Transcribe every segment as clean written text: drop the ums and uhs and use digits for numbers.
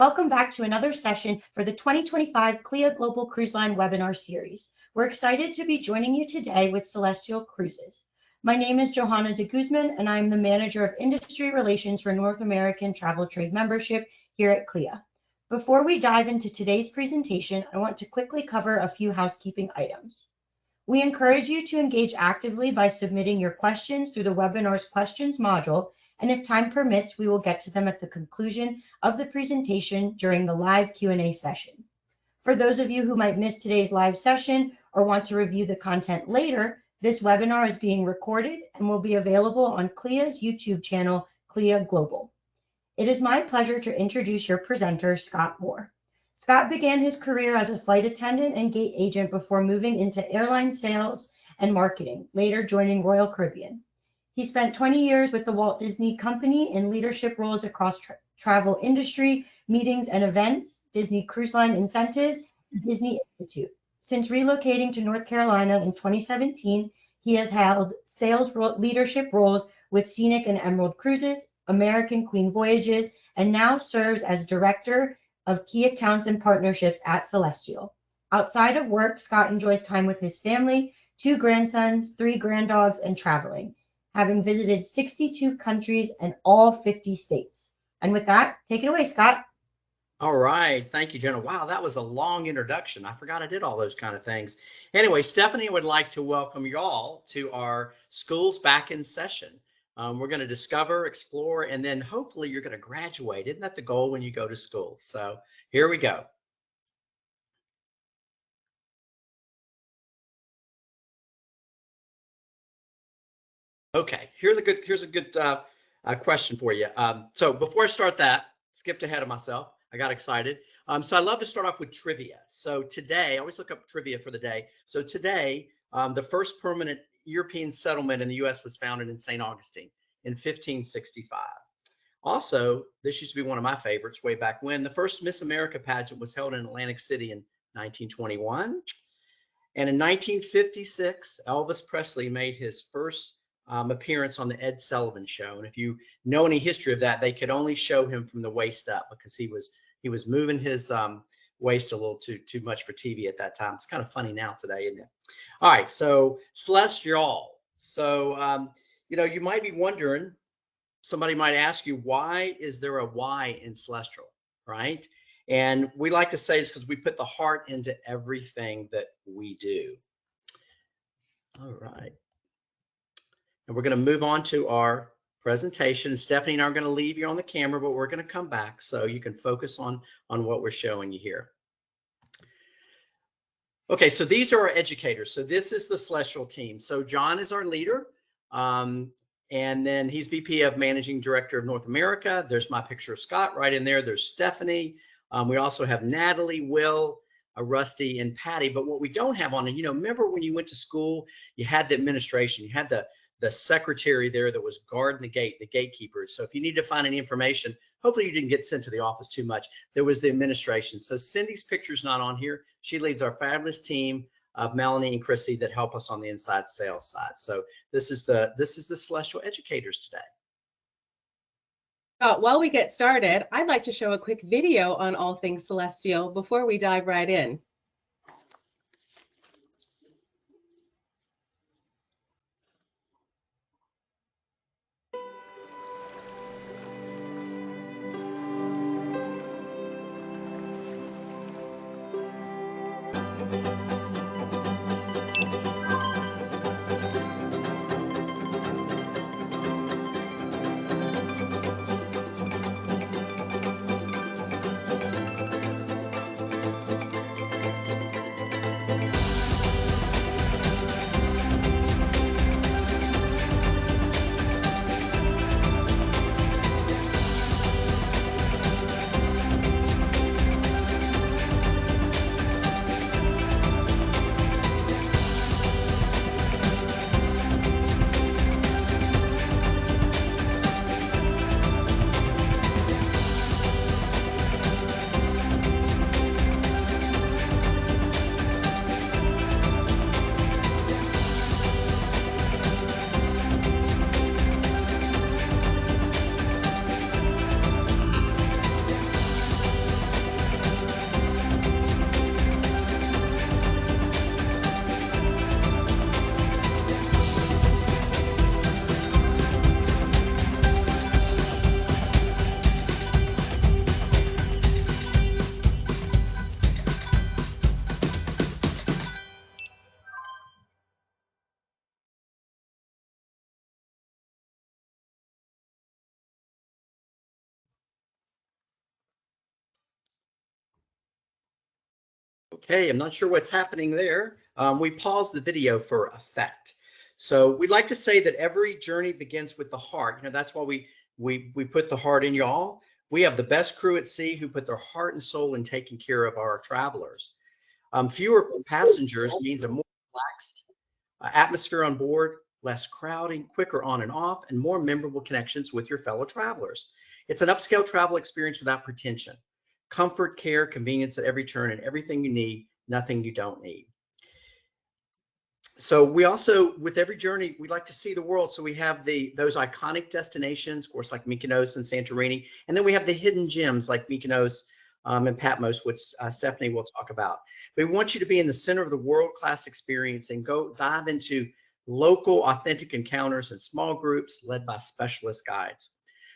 Welcome back to another session for the 2025 CLIA Global Cruise Line webinar series. We're excited to be joining you today with Celestyal Cruises. My name is Johanna de Guzman, and I'm the Manager of Industry Relations for North American Travel Trade Membership here at CLIA. Before we dive into today's presentation, I want to quickly cover a few housekeeping items. We encourage you to engage actively by submitting your questions through the webinar's questions module, and if time permits, we will get to them at the conclusion of the presentation during the live Q&A session. For those of you who might miss today's live session or want to review the content later, this webinar is being recorded and will be available on CLIA's YouTube channel, CLIA Global. It is my pleasure to introduce your presenter, Scott Moore. Scott began his career as a flight attendant and gate agent before moving into airline sales and marketing, later joining Royal Caribbean. He spent 20 years with the Walt Disney Company in leadership roles across travel industry, meetings and events, Disney Cruise Line incentives, and Disney Institute. Since relocating to North Carolina in 2017, he has held sales leadership roles with Scenic and Emerald Cruises, American Queen Voyages, and now serves as Director of Key Accounts and Partnerships at Celestyal. Outside of work, Scott enjoys time with his family, 2 grandsons, 3 granddogs, and traveling, having visited 62 countries and all 50 states. And with that, take it away, Scott. All right. Thank you, Jenna. Wow, that was a long introduction. I forgot I did all those kind of things. Anyway, Stephanie would like to welcome you all to our Schools Back in Session. We're going to discover, explore, and then hopefully you're going to graduate. Isn't that the goal when you go to school? So here we go. Okay, here's a good question for you. So before I start that, skipped ahead of myself. I got excited. So I love to start off with trivia. So today, I always look up trivia for the day. So today, the first permanent European settlement in the U.S. was founded in St. Augustine in 1565. Also, this used to be one of my favorites way back when. The first Miss America pageant was held in Atlantic City in 1921. And in 1956, Elvis Presley made his first appearance on the Ed Sullivan Show. And if you know any history of that, they could only show him from the waist up because he was moving his waist a little too much for TV at that time. It's kind of funny now today, isn't it? All right, so Celestyal. So you might be wondering, somebody might ask you, why is there a Y in Celestial, right? And we like to say it's because we put the heart into everything that we do. All right. And we're going to move on to our presentation. Stephanie and I are going to leave you on the camera, but we're going to come back so you can focus on what we're showing you here. Okay, so these are our educators. So this is the Celestyal team. So John is our leader. And then he's VP of Managing Director of North America. There's my picture of Scott right in there. There's Stephanie. We also have Natalie, Will, Rusty, and Patty. But what we don't have on, remember when you went to school, you had the administration, you had the secretary there that was guarding the gate, the gatekeepers. So if you need to find any information, hopefully you didn't get sent to the office too much. There was the administration. So Cindy's picture's not on here. She leads our fabulous team of Melanie and Chrissy that help us on the inside sales side. So this is the Celestyal educators today. While we get started, I'd like to show a quick video on all things Celestyal before we dive right in. Okay, I'm not sure what's happening there. We paused the video for effect. So we'd like to say that every journey begins with the heart. That's why we put the heart in y'all. We have the best crew at sea who put their heart and soul in taking care of our travelers. Fewer passengers means a more relaxed atmosphere on board, less crowding, quicker on and off, and more memorable connections with your fellow travelers. It's an upscale travel experience without pretension. Comfort, care, convenience at every turn, and everything you need, nothing you don't need. So we also, with every journey, we like to see the world. So we have those iconic destinations, of course, like Mykonos and Santorini, and then we have the hidden gems like Mykonos and Patmos, which Stephanie will talk about. We want you to be in the center of the world-class experience and go dive into local, authentic encounters in small groups led by specialist guides.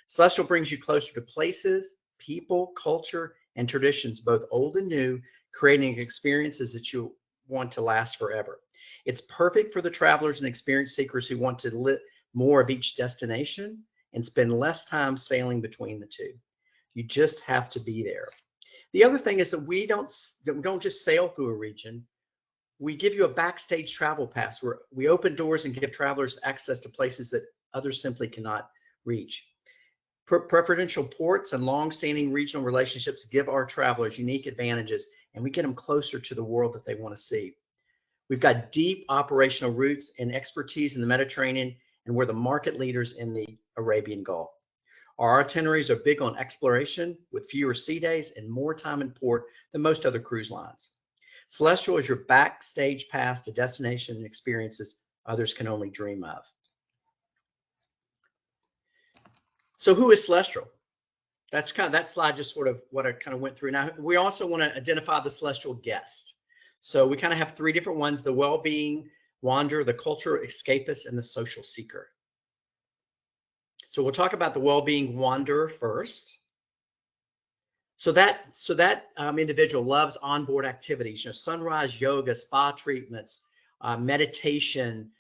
Celestial brings you closer to places, people, culture, and traditions, both old and new, creating experiences that you want to last forever. It's perfect for the travelers and experience seekers who want to live more of each destination and spend less time sailing between the two. You just have to be there. The other thing is that we don't just sail through a region. We give you a backstage travel pass where we open doors and give travelers access to places that others simply cannot reach. Preferential ports and long-standing regional relationships give our travelers unique advantages, and we get them closer to the world that they want to see. We've got deep operational roots and expertise in the Mediterranean, and we're the market leaders in the Arabian Gulf. Our itineraries are big on exploration with fewer sea days and more time in port than most other cruise lines. Celestial is your backstage pass to destination and experiences others can only dream of. So who is Celestial? That's kind of, that slide just sort of what I kind of went through. Now, we also want to identify the Celestial guest. So we kind of have three different ones: the well-being wanderer, the cultural escapist, and the social seeker. So we'll talk about the well-being wanderer first. So that individual loves onboard activities, sunrise yoga, spa treatments, meditation,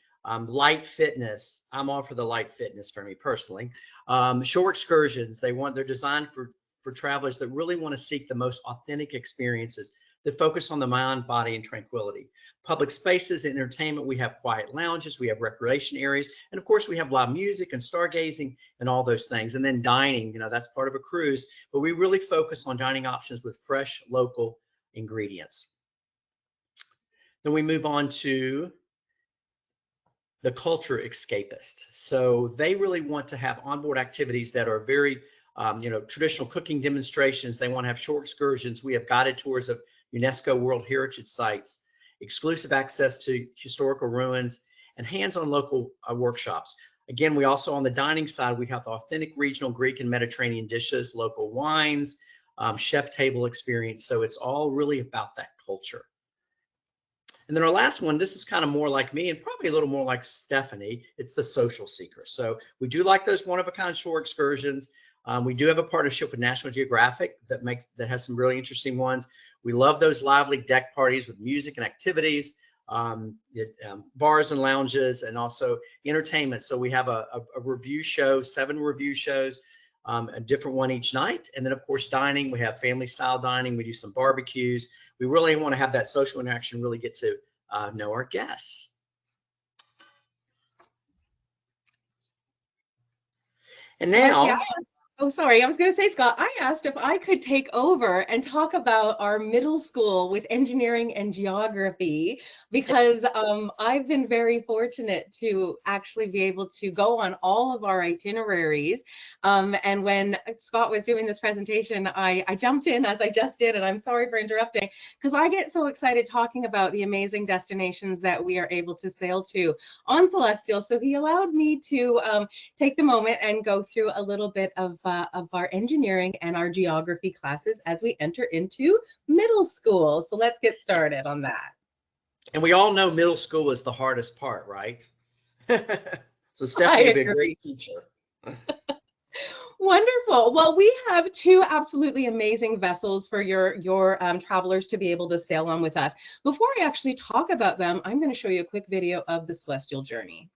light fitness. I'm all for the light fitness for me personally. Shore excursions. They're designed for travelers that really want to seek the most authentic experiences that focus on the mind, body, and tranquility. Public spaces and entertainment, we have quiet lounges, we have recreation areas, and of course we have live music and stargazing and all those things. And then dining, that's part of a cruise, but we really focus on dining options with fresh local ingredients. Then we move on to the culture escapist. So they really want to have onboard activities that are very, traditional cooking demonstrations. They want to have short excursions. We have guided tours of UNESCO World Heritage Sites, exclusive access to historical ruins, and hands-on local workshops. Again, we also, on the dining side, we have the authentic regional Greek and Mediterranean dishes, local wines, chef table experience. So it's all really about that culture. And then our last one, this is kind of more like me and probably a little more like Stephanie. It's the social seeker. So we do like those one-of-a-kind shore excursions. We do have a partnership with National Geographic that has some really interesting ones. We love those lively deck parties with music and activities, bars and lounges, and also entertainment. So we have a review show, 7 review shows, a different one each night. And then of course, dining, we have family style dining. We do some barbecues. We really want to have that social interaction, really get to know our guests. And now, Actually, oh, sorry. I was going to say, Scott, I asked if I could take over and talk about our middle school with engineering and geography, because I've been very fortunate to actually be able to go on all of our itineraries. And when Scott was doing this presentation, I jumped in as I just did, and I'm sorry for interrupting, because I get so excited talking about the amazing destinations that we are able to sail to on Celestial. So he allowed me to take the moment and go through a little bit of our engineering and our geography classes as we enter into middle school. So let's get started on that. And we all know middle school is the hardest part, right? So Stephanie will be a great teacher. Wonderful. Well, we have 2 absolutely amazing vessels for your travelers to be able to sail on with us. Before I actually talk about them, I'm going to show you a quick video of the Celestial Journey.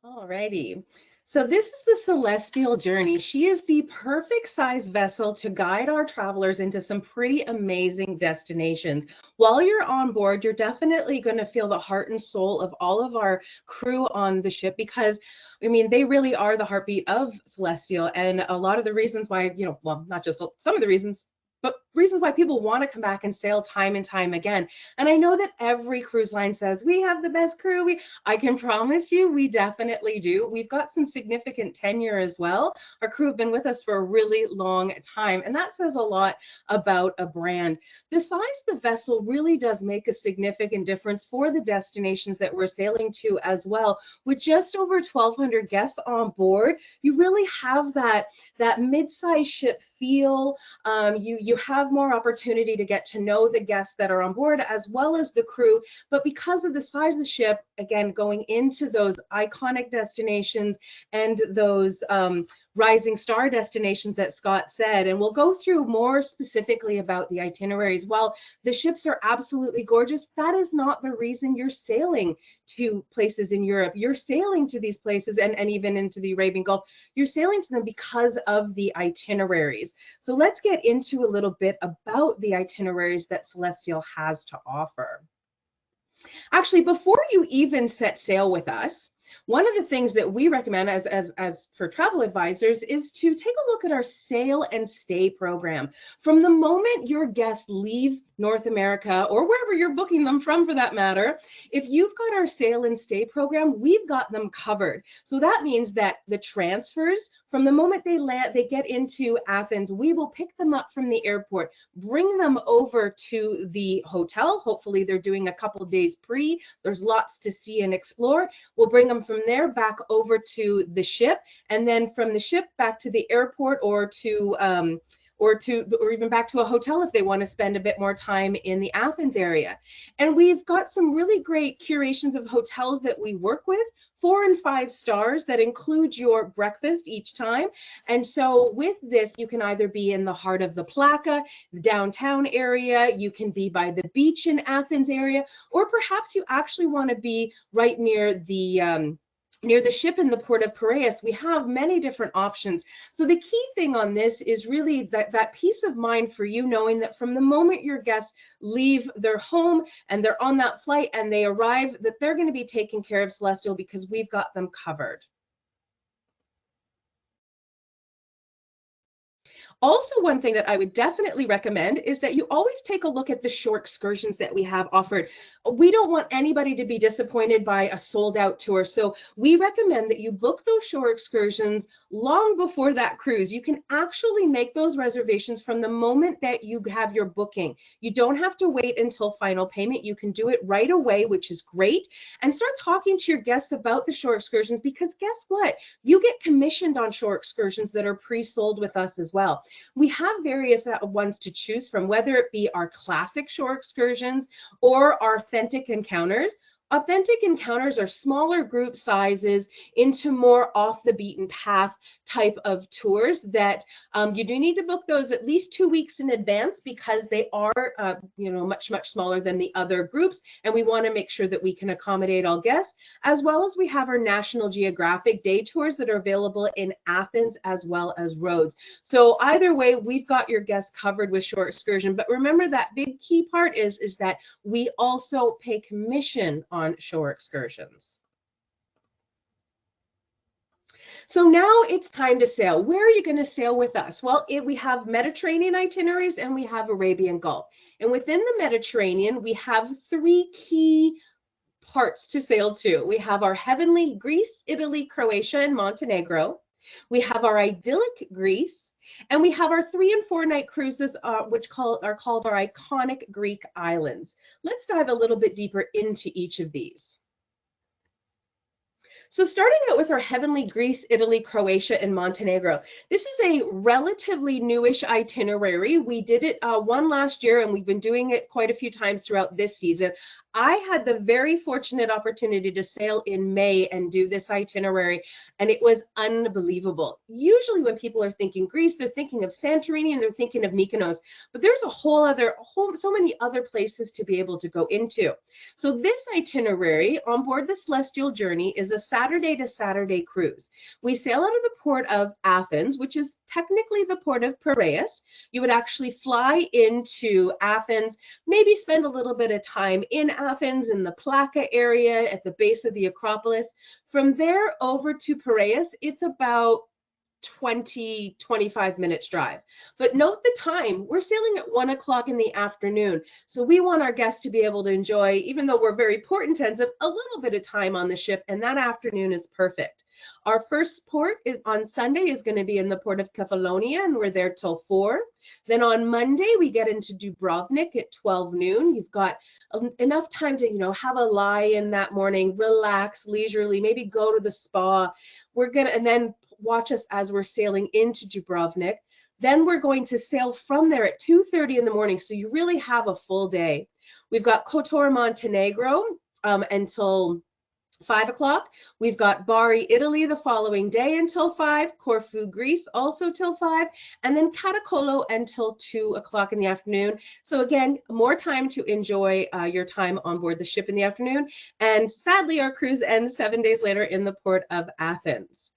Alrighty. So this is the Celestial Journey. She is the perfect size vessel to guide our travelers into some pretty amazing destinations. While you're on board, you're definitely going to feel the heart and soul of all of our crew on the ship because, I mean, they really are the heartbeat of Celestial. And a lot of the reasons why, well, not just some of the reasons, but reasons why people want to come back and sail time and time again. And I know that every cruise line says, we have the best crew. I can promise you, we definitely do. We've got some significant tenure as well. Our crew have been with us for a really long time, and that says a lot about a brand. The size of the vessel really does make a significant difference for the destinations that we're sailing to as well. With just over 1,200 guests on board, you really have that mid-size ship feel. You have more opportunity to get to know the guests that are on board as well as the crew. But because of the size of the ship, again, going into those iconic destinations and those rising star destinations that Scott said, and we'll go through more specifically about the itineraries. While the ships are absolutely gorgeous, that is not the reason you're sailing to places in Europe. You're sailing to these places and even into the Arabian Gulf. You're sailing to them because of the itineraries. So let's get into a little bit about the itineraries that Celestyal has to offer. Actually, before you even set sail with us, one of the things that we recommend as for travel advisors is to take a look at our sail and stay program. From the moment your guests leave North America or wherever you're booking them from for that matter, if you've got our sail and stay program, we've got them covered. So that means that the transfers, from the moment they land, they get into Athens, we will pick them up from the airport, bring them over to the hotel. Hopefully they're doing a couple days pre. There's lots to see and explore. We'll bring them from there back over to the ship, and then from the ship back to the airport or even back to a hotel if they want to spend a bit more time in the Athens area. And we've got some really great curations of hotels that we work with, 4 and 5 stars, that include your breakfast each time. And so with this, you can either be in the heart of the Plaka, the downtown area, you can be by the beach in Athens area, or perhaps you actually want to be right near the ship in the port of Piraeus. We have many different options. So the key thing on this is really that peace of mind for you, knowing that from the moment your guests leave their home and they're on that flight and they arrive, that they're going to be taken care of, Celestyal, because we've got them covered. Also, one thing that I would definitely recommend is that you always take a look at the shore excursions that we have offered. We don't want anybody to be disappointed by a sold out tour. So we recommend that you book those shore excursions long before that cruise. You can actually make those reservations from the moment that you have your booking. You don't have to wait until final payment. You can do it right away, which is great. And start talking to your guests about the shore excursions, because guess what? You get commissioned on shore excursions that are pre-sold with us as well. We have various ones to choose from, whether it be our classic shore excursions or our authentic encounters. Authentic encounters are smaller group sizes into more off the beaten path type of tours that you do need to book those at least 2 weeks in advance, because they are much smaller than the other groups, and we want to make sure that we can accommodate all guests. As well as we have our National Geographic day tours that are available in Athens as well as Rhodes. So either way, we've got your guests covered with shore excursion. But remember, that big key part is that we also pay commission on shore excursions. So now it's time to sail. Where are you going to sail with us? Well, we have Mediterranean itineraries and we have Arabian Gulf. And within the Mediterranean, we have 3 key parts to sail to. We have our heavenly Greece, Italy, Croatia, and Montenegro. We have our idyllic Greece, and we have our 3 and 4 night cruises, which are called our iconic Greek islands. Let's dive a little bit deeper into each of these. So starting out with our heavenly Greece, Italy, Croatia, and Montenegro. This is a relatively newish itinerary. We did it one last year, and we've been doing it quite a few times throughout this season. I had the very fortunate opportunity to sail in May and do this itinerary, and it was unbelievable. Usually when people are thinking Greece, they're thinking of Santorini and they're thinking of Mykonos, but there's so many other places to be able to go into. So this itinerary on board the Celestial Journey is a Saturday to Saturday cruise. We sail out of the port of Athens, which is technically the port of Piraeus. You would actually fly into Athens, maybe spend a little bit of time in Athens, in the Plaka area, at the base of the Acropolis. From there over to Piraeus, it's about 25 minutes drive. But note the time, we're sailing at 1 o'clock in the afternoon. So we want our guests to be able to enjoy, even though we're very port intensive, a little bit of time on the ship, and that afternoon is perfect. Our first port is on Sunday is going to be in the port of Kefalonia, and we're there till 4. Then on Monday, we get into Dubrovnik at 12 noon. You've got enough time to, have a lie-in that morning, relax leisurely, maybe go to the spa. And then watch us as we're sailing into Dubrovnik. Then we're going to sail from there at 2:30 in the morning. So you really have a full day. We've got Kotor, Montenegro until 5 o'clock. We've got Bari, Italy the following day until 5, Corfu, Greece also till 5, and then Catacolo until 2 o'clock in the afternoon. So again, more time to enjoy your time on board the ship in the afternoon. And sadly, our cruise ends 7 days later in the port of Athens.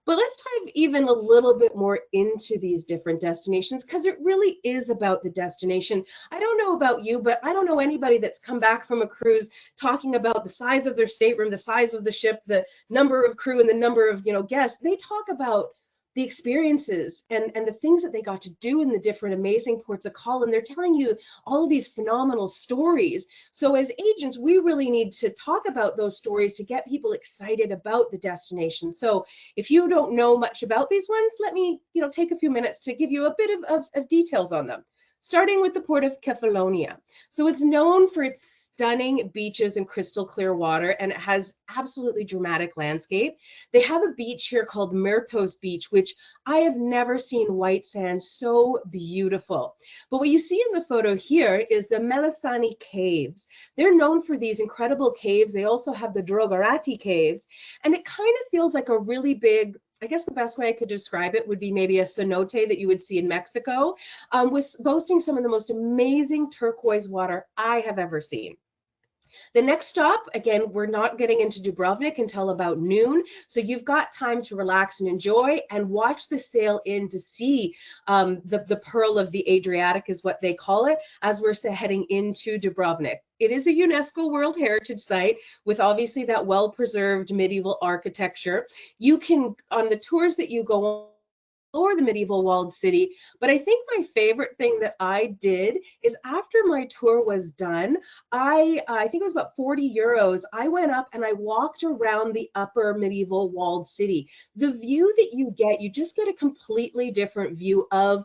But let's dive even a little bit more into these different destinations, because it really is about the destination. I don't know about you, but I don't know anybody that's come back from a cruise talking about the size of their stateroom, the size of the ship, the number of crew, and the number of guests. They talk about the experiences and the things that they got to do in the different amazing ports of call, and they're telling you all of these phenomenal stories. So as agents, we really need to talk about those stories to get people excited about the destination. So if you don't know much about these ones, let me take a few minutes to give you a bit of details on them. Starting with the port of Kefalonia. So it's known for its stunning beaches and crystal clear water, and it has absolutely dramatic landscape. They have a beach here called Myrtos Beach, which I have never seen white sand so beautiful. But what you see in the photo here is the Melisani Caves. They're known for these incredible caves. They also have the Drogorati Caves, and it kind of feels like a really big, I guess the best way I could describe it would be maybe a cenote that you would see in Mexico, with boasting some of the most amazing turquoise water I have ever seen. The next stop, again, we're not getting into Dubrovnik until about noon, so you've got time to relax and enjoy and watch the sail in to see the Pearl of the Adriatic is what they call it, as we're heading into Dubrovnik. It is a UNESCO World Heritage Site with obviously that well-preserved medieval architecture. You can, on the tours that you go on, or the medieval walled city. But I think my favorite thing that I did is after my tour was done, I think it was about 40 euros. I went up and I walked around the upper medieval walled city. The view that you just get a completely different view of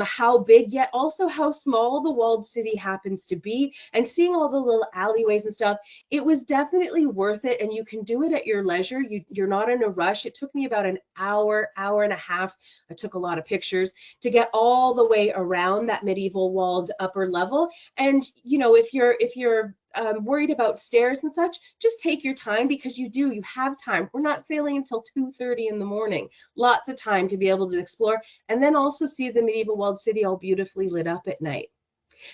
how big, yet also how small the walled city happens to be, and seeing all the little alleyways and stuff. It was definitely worth it, and you can do it at your leisure. You're not in a rush. It took me about an hour and a half. I took a lot of pictures to get all the way around that medieval walled upper level. And if you're worried about stairs and such, just take your time, because you have time. We're not sailing until 2:30 in the morning. Lots of time to be able to explore, and then also see the medieval walled city all beautifully lit up at night.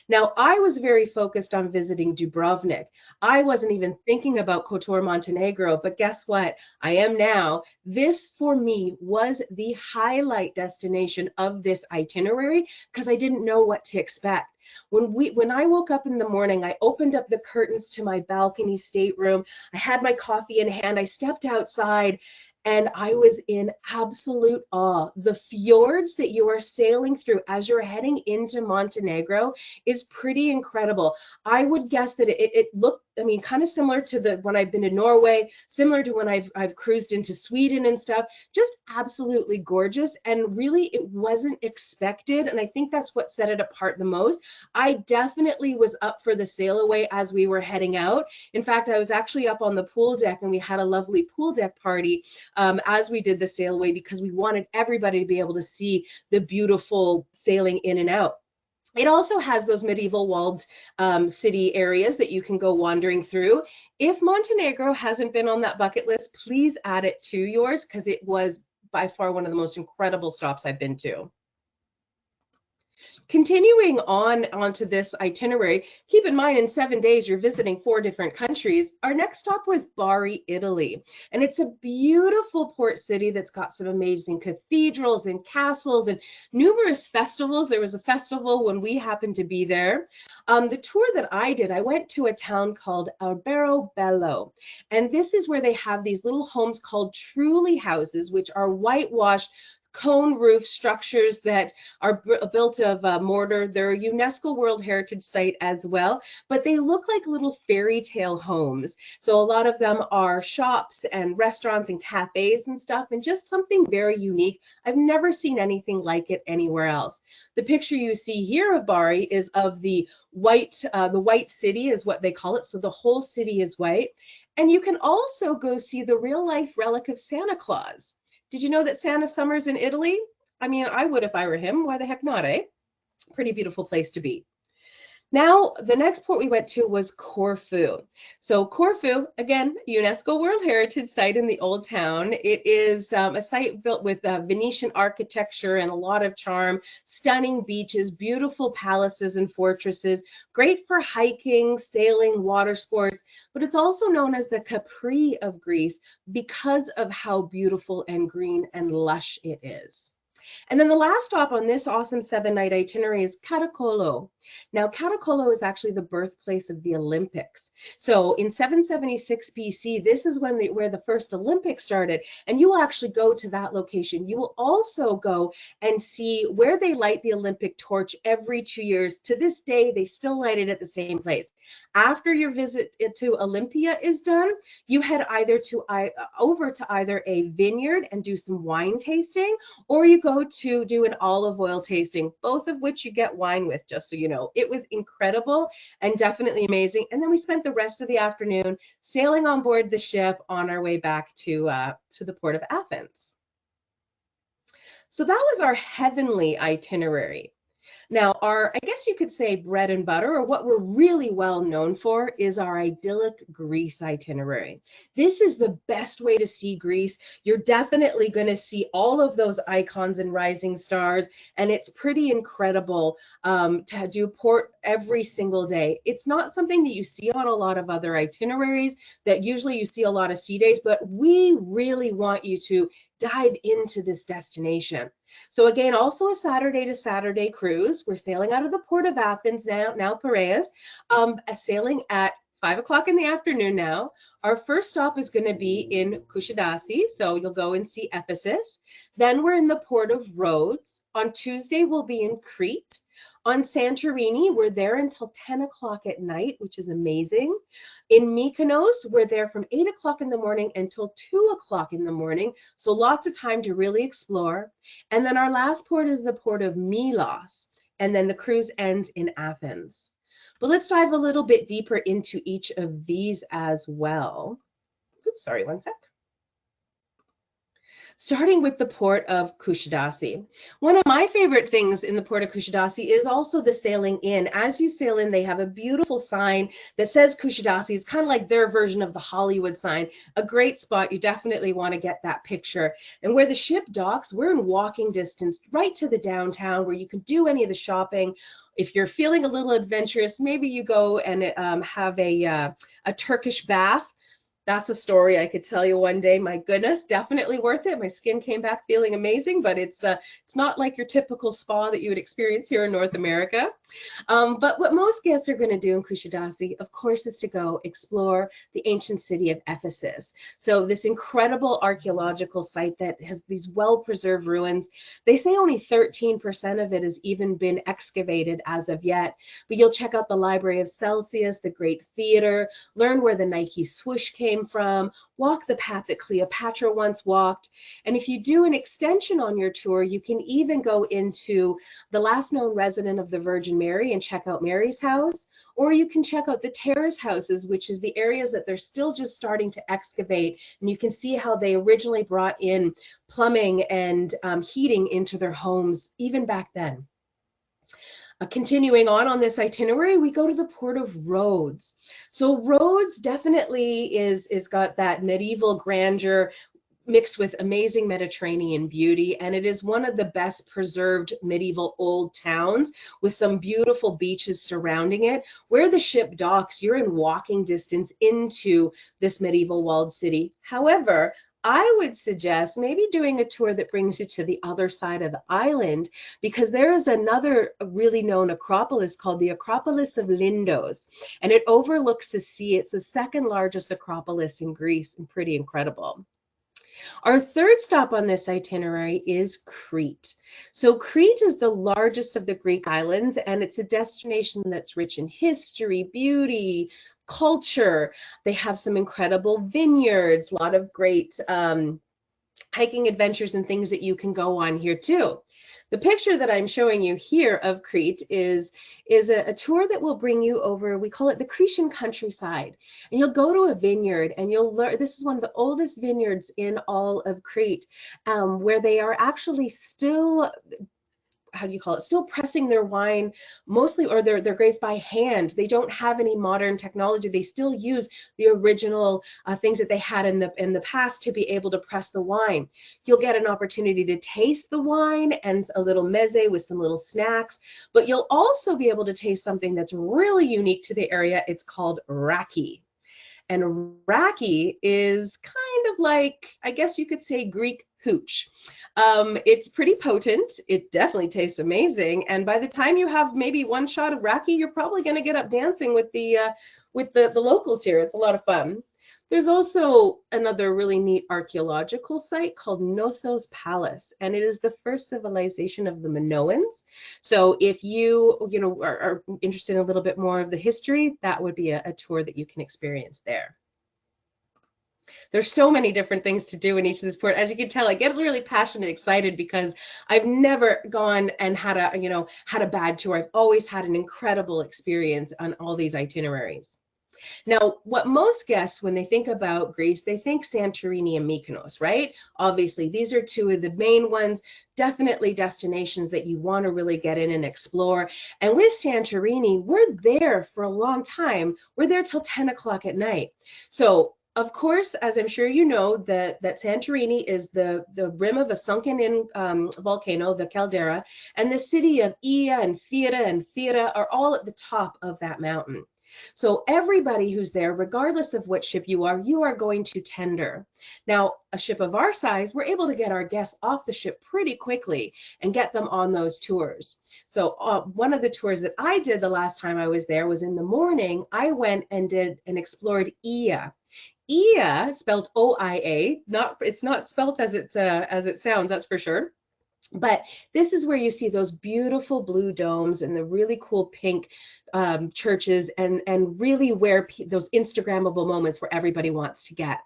Now, I was very focused on visiting Dubrovnik. I wasn't even thinking about Kotor, Montenegro, but guess what? I am now. This, for me, was the highlight destination of this itinerary, because I didn't know what to expect. When I woke up in the morning, I opened up the curtains to my balcony stateroom. I had my coffee in hand. I stepped outside, and I was in absolute awe. The fjords that you are sailing through as you're heading into Montenegro is pretty incredible. I would guess that it looked, kind of similar to when I've been to Norway, similar to when I've cruised into Sweden and stuff. Just absolutely gorgeous, and really it wasn't expected, and I think that's what set it apart the most. I definitely was up for the sail away as we were heading out. In fact, I was actually up on the pool deck, and we had a lovely pool deck party as we did the sail away, because we wanted everybody to be able to see the beautiful sailing in and out. It also has those medieval walled city areas that you can go wandering through. If Montenegro hasn't been on that bucket list, please add it to yours, because it was by far one of the most incredible stops I've been to. Continuing on onto this itinerary, keep in mind in 7 days you're visiting 4 different countries. Our next stop was Bari, Italy. And it's a beautiful port city that's got some amazing cathedrals and castles and numerous festivals. There was a festival when we happened to be there. The tour that I did, I went to a town called Albero Bello. And this is where they have these little homes called truly houses, which are whitewashed cone roof structures that are built of mortar. They're a UNESCO World Heritage Site as well, but they look like little fairy tale homes. So a lot of them are shops and restaurants and cafes and stuff, and just something very unique. I've never seen anything like it anywhere else. The picture you see here of Bari is of the white city is what they call it. So the whole city is white. And you can also go see the real life relic of Santa Claus. Did you know that Santa summers in Italy? I mean, I would if I were him. Why the heck not, eh? Pretty beautiful place to be. Now, the next port we went to was Corfu. So Corfu, again, UNESCO World Heritage Site in the Old Town. It is a site built with Venetian architecture and a lot of charm, stunning beaches, beautiful palaces and fortresses, great for hiking, sailing, water sports, but it's also known as the Capri of Greece because of how beautiful and green and lush it is. And then the last stop on this awesome 7-night itinerary is Caracalla. Now, Caracalla is actually the birthplace of the Olympics. So in 776 BC, this is where the first Olympics started, and you will actually go to that location. You will also go and see where they light the Olympic torch every 2 years. To this day, they still light it at the same place. After your visit to Olympia is done, you head over to either a vineyard and do some wine tasting, or you go to do an olive oil tasting, both of which you get wine with, just so you know. It was incredible and definitely amazing. And then we spent the rest of the afternoon sailing on board the ship on our way back to the port of Athens. So that was our heavenly itinerary. Now, I guess you could say bread and butter, or what we're really well known for, is our idyllic Greece itinerary. This is the best way to see Greece. You're definitely going to see all of those icons and rising stars, and it's pretty incredible to do port every single day. It's not something that you see on a lot of other itineraries that usually you see a lot of sea days, but we really want you to dive into this destination. So again, also a Saturday to Saturday cruise. We're sailing out of the port of Athens now Piraeus, sailing at 5 o'clock in the afternoon now. Our first stop is going to be in Kusadasi, so you'll go and see Ephesus. Then we're in the port of Rhodes. On Tuesday, we'll be in Crete. On Santorini, we're there until 10 o'clock at night, which is amazing. In Mykonos, we're there from 8 o'clock in the morning until 2 o'clock in the morning, so lots of time to really explore. And then our last port is the port of Milos, and then the cruise ends in Athens. But let's dive a little bit deeper into each of these as well. Oops, sorry, one sec. Starting with the port of Kusadasi. One of my favorite things in the port of Kusadasi is also the sailing in. As you sail in, they have a beautiful sign that says Kusadasi. It's kind of like their version of the Hollywood sign. A great spot. You definitely want to get that picture. And where the ship docks, we're in walking distance right to the downtown where you can do any of the shopping. If you're feeling a little adventurous, maybe you go and have a Turkish bath. That's a story I could tell you one day. My goodness, definitely worth it. My skin came back feeling amazing, but it's not like your typical spa that you would experience here in North America. But what most guests are going to do in Kusadasi, of course, is to go explore the ancient city of Ephesus. So this incredible archaeological site that has these well-preserved ruins. They say only 13% of it has even been excavated as of yet. But you'll check out the Library of Celsius, the Great Theater, learn where the Nike swoosh came from, walk the path that Cleopatra once walked. And if you do an extension on your tour, you can even go into the last known resident of the Virgin Mary and check out Mary's house, or you can check out the terrace houses, which is the areas that they're still just starting to excavate. And you can see how they originally brought in plumbing and heating into their homes even back then. Continuing on this itinerary, we go to the port of Rhodes. So Rhodes definitely is got that medieval grandeur. mixed with amazing Mediterranean beauty. And it is one of the best preserved medieval old towns with some beautiful beaches surrounding it. Where the ship docks, you're in walking distance into this medieval walled city. However, I would suggest maybe doing a tour that brings you to the other side of the island, because there is another really known acropolis called the Acropolis of Lindos, and it overlooks the sea. It's the second largest acropolis in Greece and pretty incredible. Our third stop on this itinerary is Crete. So Crete is the largest of the Greek islands, and it's a destination that's rich in history, beauty, culture. They have some incredible vineyards, a lot of great hiking adventures and things that you can go on here too. The picture that I'm showing you here of Crete is a tour that will bring you over, we call it the Cretan countryside. And you'll go to a vineyard and you'll learn, this is one of the oldest vineyards in all of Crete, where they are actually still, how do you call it, still pressing their wine mostly, or their grapes by hand. They don't have any modern technology. They still use the original things that they had in the past to be able to press the wine. You'll get an opportunity to taste the wine and a little meze with some little snacks, but you'll also be able to taste something that's really unique to the area. It's called raki. And raki is kind of like, I guess you could say, Greek hooch. It's pretty potent. It definitely tastes amazing. And by the time you have maybe one shot of raki, you're probably going to get up dancing with the locals here. It's a lot of fun. There's also another really neat archaeological site called Knossos Palace, and it is the first civilization of the Minoans. So if you are interested in a little bit more of the history, that would be a tour that you can experience there. There's so many different things to do in each of this port. As you can tell, I get really passionate and excited because I've never gone and had a bad tour. I've always had an incredible experience on all these itineraries. Now, what most guests, when they think about Greece, they think Santorini and Mykonos, right? Obviously, these are two of the main ones, definitely destinations that you want to really get in and explore. And with Santorini, we're there for a long time. We're there till 10 o'clock at night. So, of course, as I'm sure you know, that Santorini is the rim of a sunken-in volcano, the caldera, and the city of Ia and Fira and Thera are all at the top of that mountain. So everybody who's there, regardless of what ship you are going to tender. Now, a ship of our size, we're able to get our guests off the ship pretty quickly and get them on those tours. So one of the tours that I did the last time I was there was in the morning. I went and did and explored Ia. Ia, spelled O-I-A, it's not spelled as it sounds, that's for sure. But this is where you see those beautiful blue domes and the really cool pink churches, and really where those Instagrammable moments where everybody wants to get.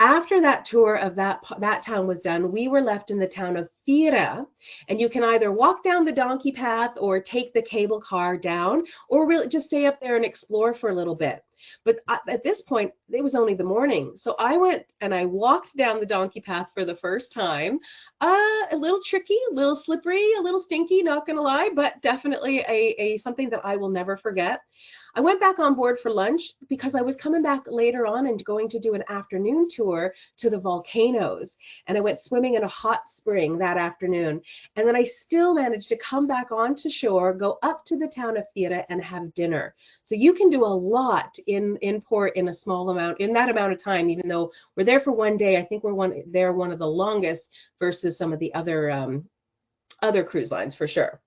After that tour of that town was done, we were left in the town of Fira, and you can either walk down the donkey path or take the cable car down, or really just stay up there and explore for a little bit. But at this point, it was only the morning. So I went and I walked down the donkey path for the first time. A little tricky, a little slippery, a little stinky, not gonna lie, but definitely a something that I will never forget. I went back on board for lunch because I was coming back later on and going to do an afternoon tour to the volcanoes. And I went swimming in a hot spring that afternoon. And then I still managed to come back onto shore, go up to the town of Fira and have dinner. So you can do a lot in port in a small amount, in that amount of time, even though we're there for one day. I think we're one of the longest versus some of the other cruise lines for sure.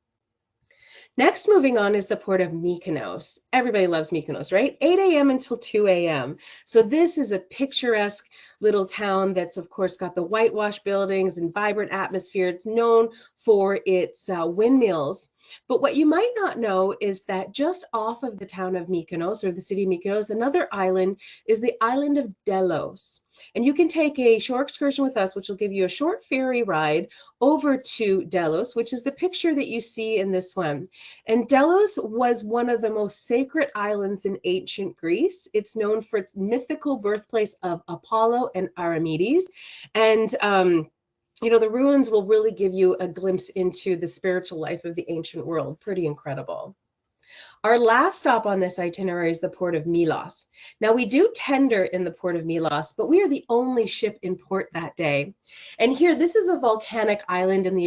Next, moving on, is the port of Mykonos. Everybody loves Mykonos, right? 8 a.m. until 2 a.m. So this is a picturesque little town that's, of course, got the whitewashed buildings and vibrant atmosphere. It's known for its windmills. But what you might not know is that just off of the town of Mykonos, or the city of Mykonos, another island is the island of Delos. And you can take a shore excursion with us, which will give you a short ferry ride over to Delos, which is the picture that you see in this one. And Delos was one of the most sacred islands in ancient Greece. It's known for its mythical birthplace of Apollo and Archimedes. And the ruins will really give you a glimpse into the spiritual life of the ancient world. Pretty incredible. Our last stop on this itinerary is the port of Milos. Now, we do tender in the port of Milos, but we are the only ship in port that day. And here, this is a volcanic island in the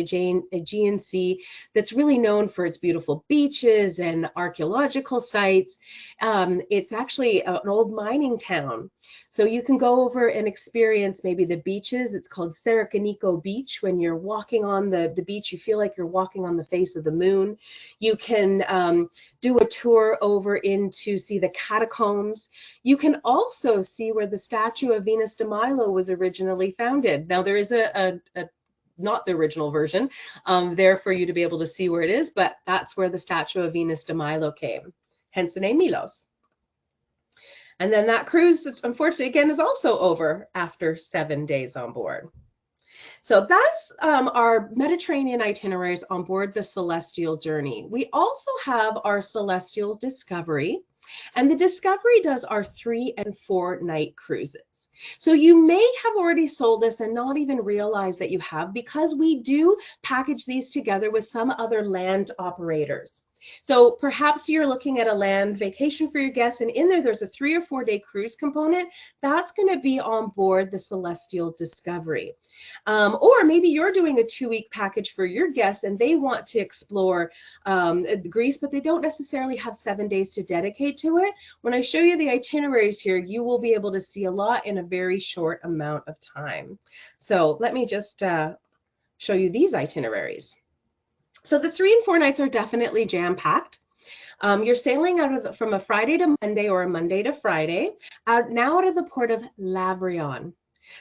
Aegean Sea that's really known for its beautiful beaches and archaeological sites. It's actually an old mining town. So you can go over and experience maybe the beaches. It's called Sarakaniko Beach. When you're walking on the beach, you feel like you're walking on the face of the moon. You can do a tour over in to see the catacombs. You can also see where the statue of Venus de Milo was originally founded. Now there is a not the original version there for you to be able to see where it is, but that's where the statue of Venus de Milo came, hence the name Milos. And then that cruise, unfortunately, again, is also over after 7 days on board. So that's our Mediterranean itineraries on board the Celestial journey. We also have our Celestial Discovery, and the Discovery does our 3 and 4 night cruises. So you may have already sold this and not even realize that you have, because we do package these together with some other land operators. So perhaps you're looking at a land vacation for your guests, and in there's a 3 or 4 day cruise component. That's going to be on board the Celestial Discovery. Or maybe you're doing a 2-week package for your guests and they want to explore Greece, but they don't necessarily have 7 days to dedicate to it. When I show you the itineraries here, you will be able to see a lot in a very short amount of time. So let me just show you these itineraries. So the 3 and 4 nights are definitely jam-packed. You're sailing from a Friday to Monday or a Monday to Friday, now out of the port of Lavrion.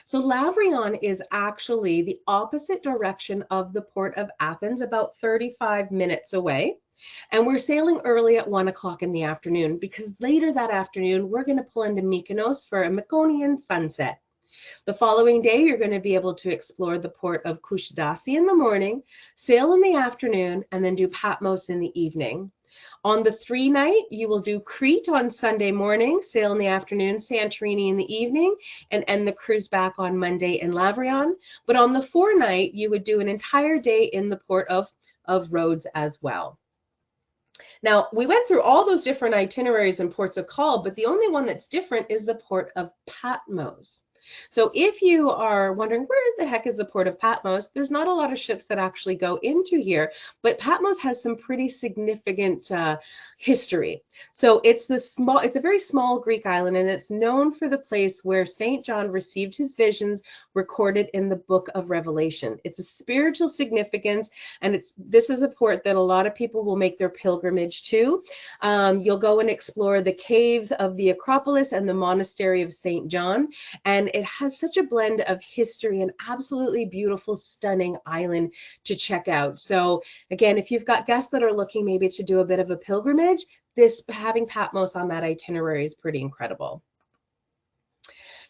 So Lavrion is actually the opposite direction of the port of Athens, about 35 minutes away. And we're sailing early at 1 o'clock in the afternoon, because later that afternoon, we're going to pull into Mykonos for a Mykonoan sunset. The following day, you're going to be able to explore the port of Kushadasi in the morning, sail in the afternoon, and then do Patmos in the evening. On the 3 night, you will do Crete on Sunday morning, sail in the afternoon, Santorini in the evening, and end the cruise back on Monday in Lavrion. But on the 4 night, you would do an entire day in the port of Rhodes as well. Now, we went through all those different itineraries and ports of call, but the only one that's different is the port of Patmos. So if you are wondering where the heck is the port of Patmos, there's not a lot of ships that actually go into here, but Patmos has some pretty significant history. So it's a very small Greek island, and it's known for the place where St. John received his visions recorded in the book of Revelation. It's a spiritual significance, and this is a port that a lot of people will make their pilgrimage to. You'll go and explore the caves of the Acropolis and the monastery of St. John, and it has such a blend of history and absolutely beautiful, stunning island to check out. So again, if you've got guests that are looking maybe to do a bit of a pilgrimage, having Patmos on that itinerary is pretty incredible.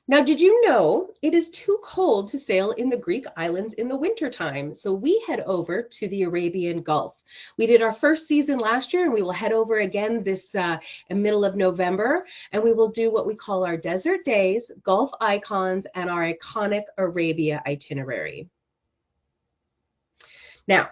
Now, did you know it is too cold to sail in the Greek islands in the wintertime? So we head over to the Arabian Gulf. We did our first season last year, and we will head over again this middle of November, and we will do what we call our desert days, Gulf icons, and our iconic Arabia itinerary. Now,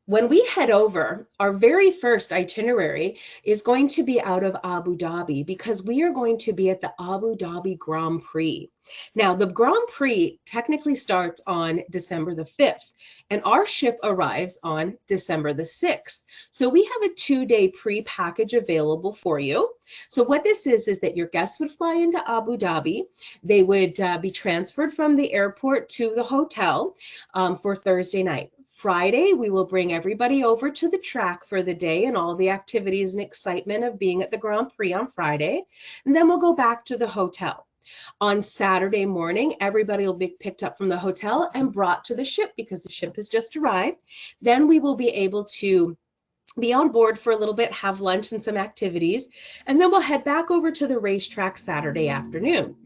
when we head over, our very first itinerary is going to be out of Abu Dhabi, because we are going to be at the Abu Dhabi Grand Prix. Now, the Grand Prix technically starts on December the 5th, and our ship arrives on December the 6th. So we have a 2-day pre-package available for you. So what this is that your guests would fly into Abu Dhabi. They would be transferred from the airport to the hotel for Thursday night. Friday, we will bring everybody over to the track for the day and all the activities and excitement of being at the Grand Prix on Friday. And then we'll go back to the hotel. On Saturday morning, everybody will be picked up from the hotel and brought to the ship, because the ship has just arrived. Then we will be able to be on board for a little bit, have lunch and some activities, and then we'll head back over to the racetrack Saturday afternoon.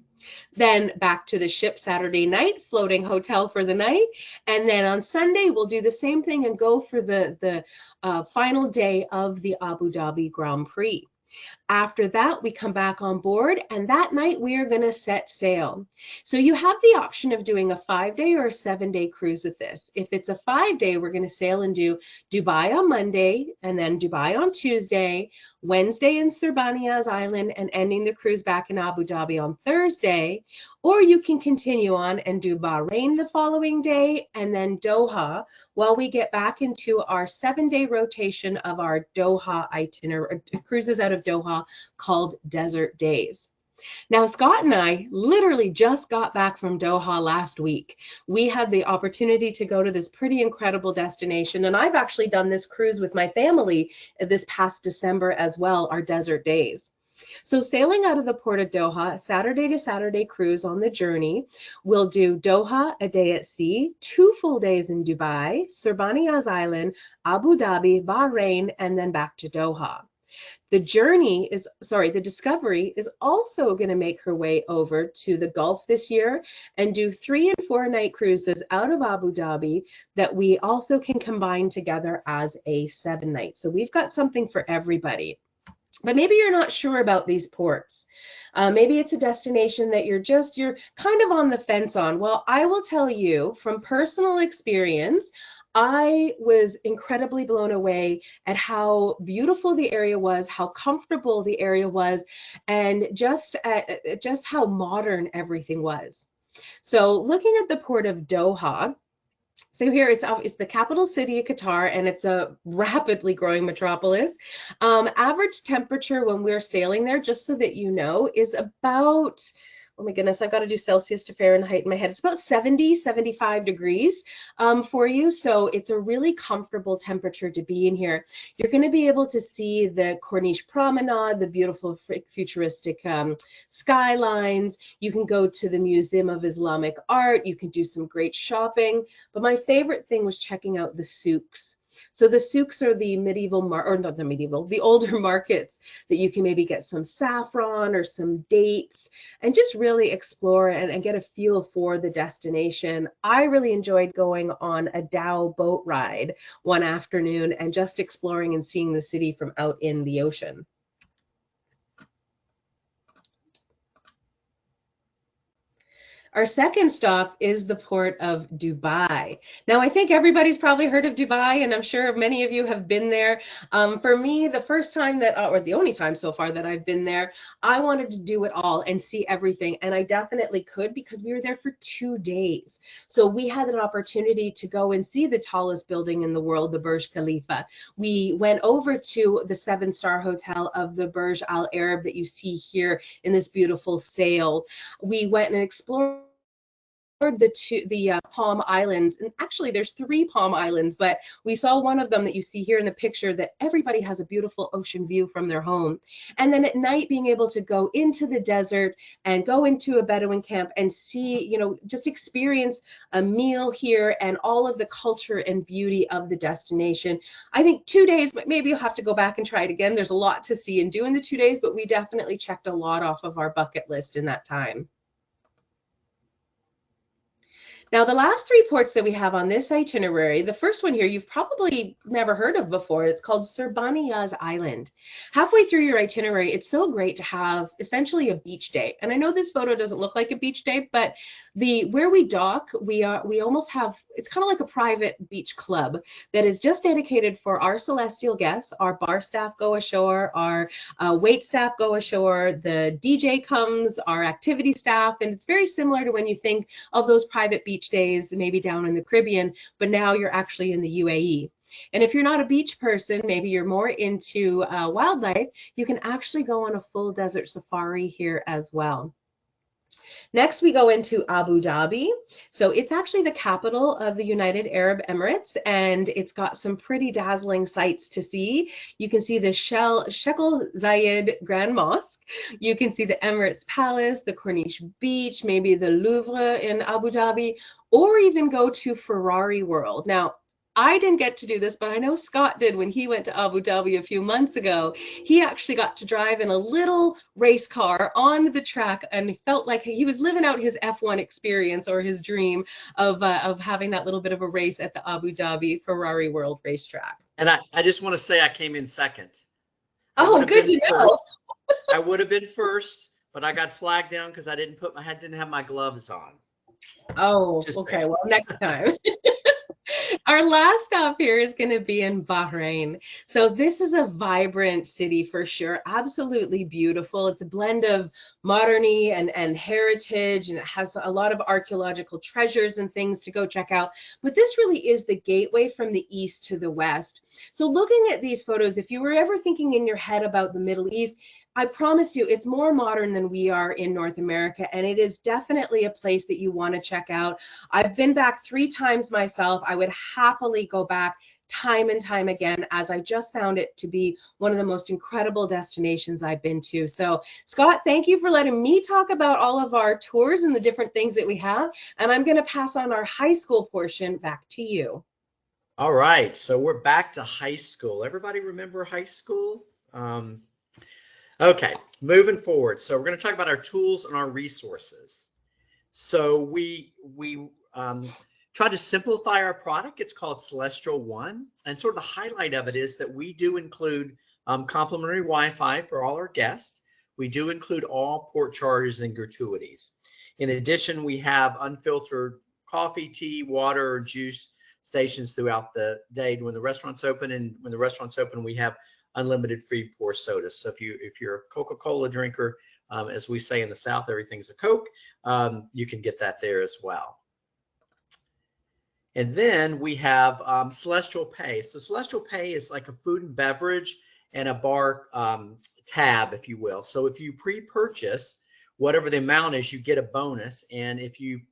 Then back to the ship Saturday night, floating hotel for the night. And then on Sunday, we'll do the same thing and go for the final day of the Abu Dhabi Grand Prix. After that, we come back on board, and that night we are going to set sail. So you have the option of doing a 5-day or a 7-day cruise with this. If it's a 5-day, we're going to sail and do Dubai on Monday, and then Dubai on Tuesday, Wednesday in Surbaniaz Island and ending the cruise back in Abu Dhabi on Thursday. Or you can continue on and do Bahrain the following day and then Doha while we get back into our 7-day rotation of our Doha itinerary, cruises out of Doha called Desert Days. Now, Scott and I literally just got back from Doha last week. We had the opportunity to go to this pretty incredible destination, and I've actually done this cruise with my family this past December as well, our Desert Days. So sailing out of the port of Doha, Saturday to Saturday cruise on the journey, we'll do Doha, a day at sea, 2 full days in Dubai, Surbaniaz Island, Abu Dhabi, Bahrain, and then back to Doha. The Discovery is also going to make her way over to the Gulf this year and do 3 and 4 night cruises out of Abu Dhabi that we also can combine together as a 7 night. So we've got something for everybody. But maybe you're not sure about these ports. Maybe it's a destination that you're kind of on the fence on. Well, I will tell you from personal experience, I was incredibly blown away at how beautiful the area was, how comfortable the area was, and just how modern everything was. So looking at the port of Doha, so here it's the capital city of Qatar, and it's a rapidly growing metropolis. Average temperature when we're sailing there, just so that you know, is about, oh my goodness, I've got to do Celsius to Fahrenheit in my head. It's about 70, 75 degrees for you. So it's a really comfortable temperature to be in here. You're going to be able to see the Corniche Promenade, the beautiful futuristic skylines. You can go to the Museum of Islamic Art. You can do some great shopping. But my favorite thing was checking out the souks. So the souks are the the older markets that you can maybe get some saffron or some dates and just really explore and get a feel for the destination. I really enjoyed going on a dhow boat ride one afternoon and just exploring and seeing the city from out in the ocean. Our second stop is the port of Dubai. Now, I think everybody's probably heard of Dubai, and I'm sure many of you have been there. For me, the first time that, or the only time so far that I've been there, I wanted to do it all and see everything, and I definitely could because we were there for 2 days. So we had an opportunity to go and see the tallest building in the world, the Burj Khalifa. We went over to the 7-star hotel of the Burj Al Arab that you see here in this beautiful sail. We went and explored the Palm Islands, and actually there's 3 Palm Islands, but we saw one of them that you see here in the picture that everybody has a beautiful ocean view from their home. And then at night being able to go into the desert and go into a Bedouin camp and see, just experience a meal here and all of the culture and beauty of the destination. I think 2 days, but maybe you'll have to go back and try it again. There's a lot to see and do in the 2 days, but we definitely checked a lot off of our bucket list in that time. Now, the last 3 ports that we have on this itinerary, the first one here you've probably never heard of before. It's called Surbaniaz Island. Halfway through your itinerary, it's so great to have essentially a beach day. And I know this photo doesn't look like a beach day, but where we dock, we almost have, it's kind of like a private beach club that is just dedicated for our Celestyal guests. Our bar staff go ashore, our wait staff go ashore, the DJ comes, our activity staff, and it's very similar to when you think of those private beach days, maybe down in the Caribbean, but now you're actually in the UAE. And if you're not a beach person, maybe you're more into wildlife, you can actually go on a full desert safari here as well. Next, we go into Abu Dhabi. So it's actually the capital of the United Arab Emirates, and it's got some pretty dazzling sights to see. You can see the Sheikh Zayed Grand Mosque. You can see the Emirates Palace, the Corniche Beach, maybe the Louvre in Abu Dhabi, or even go to Ferrari World. Now, I didn't get to do this, but I know Scott did when he went to Abu Dhabi a few months ago. He actually got to drive in a little race car on the track, and he felt like he was living out his F1 experience or his dream of having that little bit of a race at the Abu Dhabi Ferrari World racetrack. And I just want to say I came in second. Oh, good to know. I would have been first, but I got flagged down because I didn't have my gloves on. Oh, okay. Well, next time. Our last stop here is going to be in Bahrain. So this is a vibrant city for sure. Absolutely beautiful. It's a blend of modernity and heritage, and it has a lot of archaeological treasures and things to go check out. But this really is the gateway from the east to the west. So looking at these photos, if you were ever thinking in your head about the Middle East, I promise you, it's more modern than we are in North America, and it is definitely a place that you want to check out. I've been back 3 times myself. I would happily go back time and time again, as I just found it to be one of the most incredible destinations I've been to. So, Scott, thank you for letting me talk about all of our tours and the different things that we have. And I'm going to pass on our high school portion back to you. All right, so we're back to high school. Everybody remember high school? Okay, moving forward. So we're going to talk about our tools and our resources. So we try to simplify our product. It's called Celestyal One, and sort of the highlight of it is that we do include complimentary Wi-Fi for all our guests. We do include all port charges and gratuities. In addition, we have unfiltered coffee, tea, water, or juice stations throughout the day when the restaurant's open, and when the restaurant's open, we have unlimited free pour sodas. So if you're a Coca-Cola drinker, as we say in the South, everything's a Coke, you can get that there as well. And then we have Celestyal Pay. So Celestyal Pay is like a food and beverage and a bar tab, if you will. So if you pre-purchase whatever the amount is, you get a bonus. And if you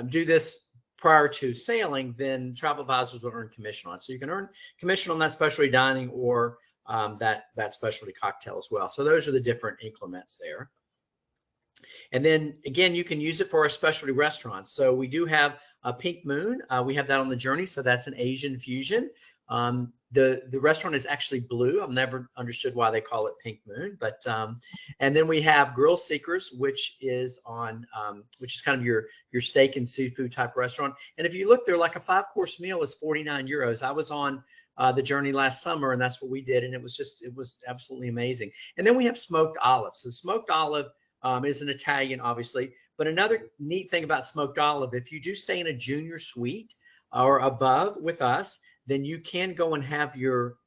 do this prior to sailing, then travel advisors will earn commission on it. So you can earn commission on that specialty dining or that specialty cocktail as well. So those are the different increments there. And then again, you can use it for our specialty restaurants. So we do have a Pink Moon. We have that on the Journey. So that's an Asian fusion. The restaurant is actually blue. I've never understood why they call it Pink Moon, but and then we have Grill Seekers, which is on which is kind of your steak and seafood type restaurant. And if you look there, like a 5-course meal is 49 euros. I was on the Journey last summer, and that's what we did, and it was absolutely amazing. And then we have Smoked Olive. So Smoked Olive is an Italian, obviously, but another neat thing about Smoked Olive, if you do stay in a junior suite or above with us, then you can go and have your